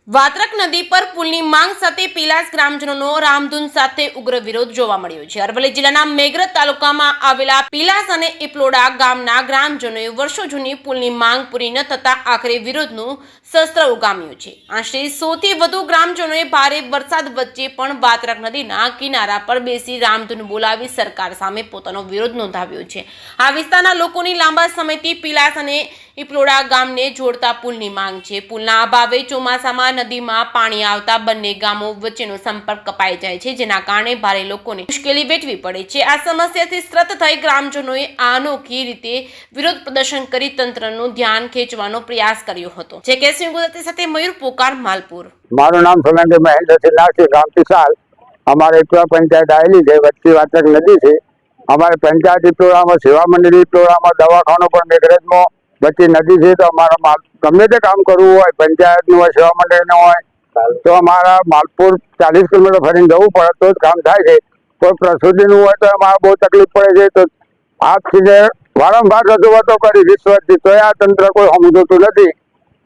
વાત્રક નદી પર પુલની માંગ સાથે પીલાસ ગ્રામજનોનો રામધૂન સાથે ઉગ્ર વિરોધ જોવા મળ્યો છે। અરવલ્લી જિલ્લાના મેઘરજ તાલુકામાં આવેલા પીલાસ અને ઇપલોડા ગામના ગ્રામજનોએ વર્ષો જૂની પુલની માંગ પૂરી ન થતા આખરે વિરોધનું શસ્ત્ર ઉગામ્યું છે। આશરે 100 થી વધુ ગ્રામજનોએ ભારે વરસાદ વચ્ચે પણ વાત્રક નદીના કિનારા પર બેસી રામધૂન બોલાવી સરકાર સામે પોતાનો વિરોધ નોંધાવ્યો છે। આ વિસ્તારના લોકોની લાંબા સમયથી પીલાસ અને ઇપલોડા ગામને જોડતા પુલની માંગ છે। પુલના અભાવે ચોમાસામાં નદીમાં પાણી આવતા બંને ગામો વચ્ચેનો સંપર્ક કપાઈ જાય છે, જેના કારણે ભારે લોકોને મુશ્કેલી વેઠવી પડે છે। આ સમસ્યાથી ત્રસ્ત થઈ ગ્રામજનોએ અનોખી રીતે વિરોધ પ્રદર્શન કરી તંત્રનું ધ્યાન ખેંચવાનો પ્રયાસ કર્યો હતો। જે કેસરી ગુજરાતી સાથે મયુર પોકાર માલપુર। મારું નામ સોલંકી મહેન્દ્રસિંહ નાસિક, ગામ પિસાલ। અમારે ઇપલોડા પંચાયત આવેલી છે, વચ્ચે વાત્રક નદી છે। અમારે પંચાયત ઇપલોડામાં સેવા મંડળી ઇપલોડામાં દવાખાનો પણ મેઘરજમાં વચ્ચે નદી છે, તો અમારા ગમે તે કામ કરવું હોય, પંચાયતનું હોય, સેવા મંડળનું હોય, તો અમારા માલપુર 40 કિલોમીટર ફરીને જવું પડે તો જ કામ થાય છે। કોઈ પ્રસૂતિનું હોય તો અમારે બહુ તકલીફ પડે છે। તો આજથી વારંવાર રજૂઆતો કરી વિશ્વથી, તો આ તંત્ર કોઈ સમજતું નથી।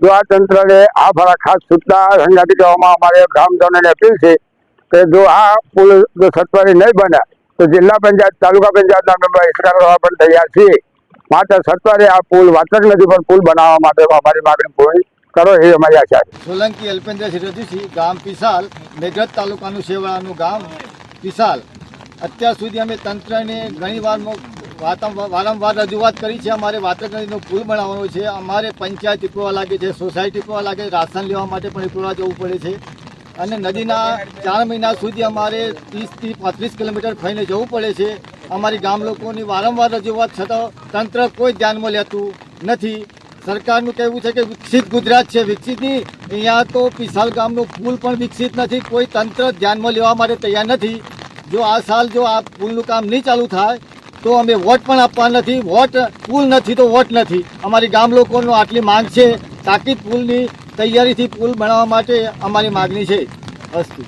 જો આ તંત્રને આ ફરા ખાસ સૂચના સંગાતી કરવામાં અમારે ગ્રામજનોને અપીલ છે કે જો આ પુલ જો સત્વરે નહીં બને તો જિલ્લા પંચાયત, તાલુકા પંચાયતના મેમ્બર ઇસ્કાર કરવા પણ તૈયાર છીએ। માત્ર સત્વરે આ પુલ વાત્રક નદી પર પુલ બનાવવા માટે અમારી માગણી પૂરી કરો એ અમારી આશા છે। સોલંકી અલ્પેન્દ્ર સિરોજીસિંહ, ગામ પિસાલ, મેઘરજ તાલુકાનું સેવાળાનું ગામ પિસાલ। અત્યાર સુધી અમે તંત્રને ઘણીવાર વારંવાર રજૂઆત કરી છે। અમારે વાત્રક નદીનો પુલ બનાવવાનો છે। અમારે પંચાયત ઇપલોડા લાગે છે, સોસાયટી ઇપલોડા લાગે છે, રાશન લેવા માટે પણ ઇપલોડા જવું પડે છે। અને નદીના 4 મહિના સુધી અમારે 30 થી 35 કિલોમીટર ફરીને જવું પડે છે। અમારી ગામ લોકોની વારંવાર રજૂઆત છતાં તંત્ર કોઈ ધ્યાનમાં લેતું નથી। સરકારનું કહેવું છે કે વિકસિત ગુજરાત છે, વિકસિત નહીં। અહીંયા તો પિસાલ ગામનો પુલ પણ વિકસિત નથી, કોઈ તંત્ર ધ્યાનમાં લેવા માટે તૈયાર નથી। જો આ સાલ જો આ પુલનું કામ નહીં ચાલુ થાય તો અમે વોટ પણ આપવા નથી। વોટ પુલ નથી તો વોટ નથી। અમારી ગામ લોકોનો આટલી માંગ છે, તાકીદ પુલની તૈયારીથી પુલ બનાવવા માટે અમારી માગણી છે। અસ્તુ।